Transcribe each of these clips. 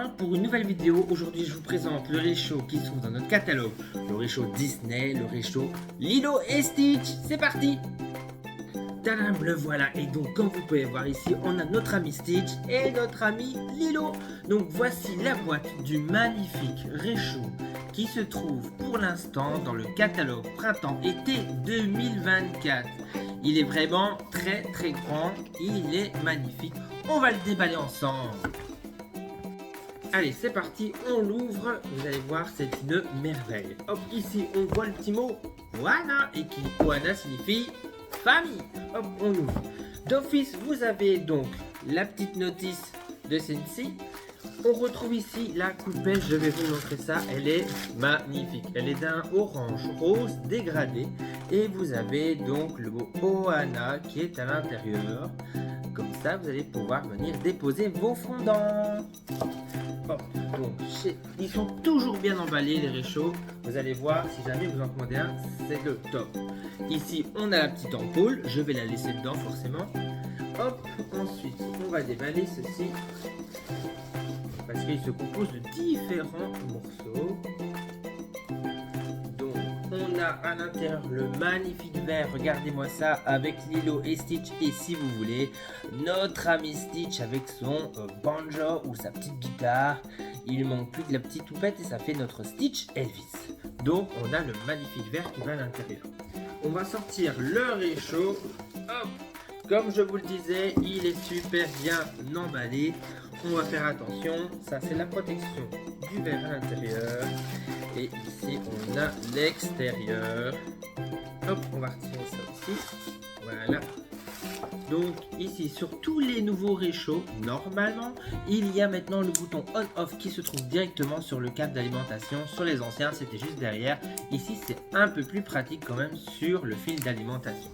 Benjamin pour une nouvelle vidéo. Aujourd'hui je vous présente le réchaud qui se trouve dans notre catalogue. Le réchaud Disney, le réchaud Lilo et Stitch. C'est parti. Tadam, le voilà. Et donc comme vous pouvez voir ici, on a notre ami Stitch et notre ami Lilo. Donc voici la boîte du magnifique réchaud qui se trouve pour l'instant dans le catalogue printemps-été 2024. Il est vraiment très grand, il est magnifique. On va le déballer ensemble. Allez, c'est parti, on l'ouvre. Vous allez voir, c'est une merveille. Hop, ici, on voit le petit mot Wana, et qui Wana signifie famille. Hop, on ouvre. D'office, vous avez donc la petite notice de Sensi. On retrouve ici la coupelle, je vais vous montrer ça, elle est magnifique. Elle est d'un orange rose dégradé et vous avez donc le mot Ohana qui est à l'intérieur. Comme ça, vous allez pouvoir venir déposer vos fondants. Bon, donc, ils sont toujours bien emballés les réchauds. Vous allez voir, si jamais vous en commandez un, c'est le top. Ici, on a la petite ampoule, je vais la laisser dedans forcément. Hop, ensuite, on va déballer ceci. Parce qu'il se compose de différents morceaux. Donc on a à l'intérieur le magnifique verre, regardez-moi ça, avec Lilo et Stitch. Et si vous voulez, notre ami Stitch avec son banjo ou sa petite guitare. Il manque plus que la petite toupette et ça fait notre Stitch Elvis. Donc on a le magnifique verre qui va à l'intérieur. On va sortir le réchaud. Hop. Comme je vous le disais, il est super bien emballé. On va faire attention, ça c'est la protection du verre à l'intérieur. Et ici on a l'extérieur. Hop, on va retirer ça aussi. Voilà. Donc ici sur tous les nouveaux réchauds, normalement, il y a maintenant le bouton on-off qui se trouve directement sur le câble d'alimentation. Sur les anciens, c'était juste derrière. Ici, c'est un peu plus pratique quand même sur le fil d'alimentation.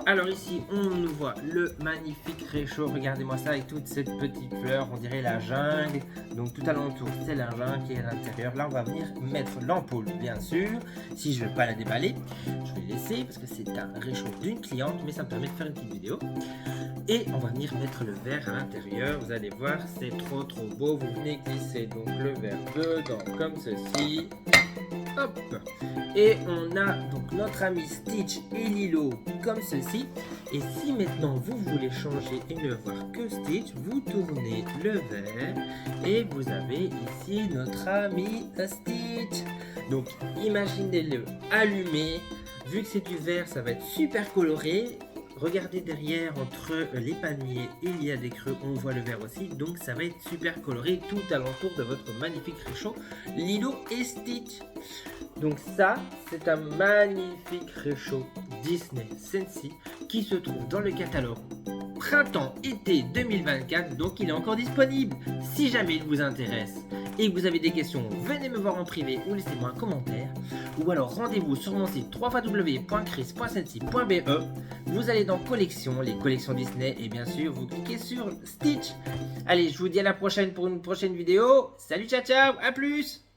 Alors ici, on nous voit le magnifique réchaud. Regardez-moi ça avec toute cette petite fleur, on dirait la jungle. Donc tout alentour, c'est la jungle qui est à l'intérieur. Là, on va venir mettre l'ampoule, bien sûr. Si je ne vais pas la déballer, je vais laisser parce que c'est un réchaud d'une cliente, mais ça me permet de faire une petite vidéo. Et on va venir mettre le verre à l'intérieur. Vous allez voir, c'est trop beau. Vous venez glisser donc le verre dedans comme ceci. Hop. Et on a donc notre ami Stitch et Lilo comme ceci. Et si maintenant vous voulez changer et ne voir que Stitch, vous tournez le verre et vous avez ici notre ami Stitch. Donc imaginez-le allumé. Vu que c'est du verre, ça va être super coloré. Regardez derrière, entre les palmiers, il y a des creux, on voit le verre aussi, donc ça va être super coloré tout alentour de votre magnifique réchaud Lilo et Stitch. Donc ça, c'est un magnifique réchaud Disney Sensi qui se trouve dans le catalogue printemps-été 2024, donc il est encore disponible. Si jamais il vous intéresse et que vous avez des questions, venez me voir en privé ou laissez-moi un commentaire. Ou alors rendez-vous sur mon site www.chris.sensi.be. Vous allez dans collections, les collections Disney, et bien sûr vous cliquez sur Stitch. Allez, je vous dis à la prochaine pour une prochaine vidéo. Salut, ciao, ciao, à plus.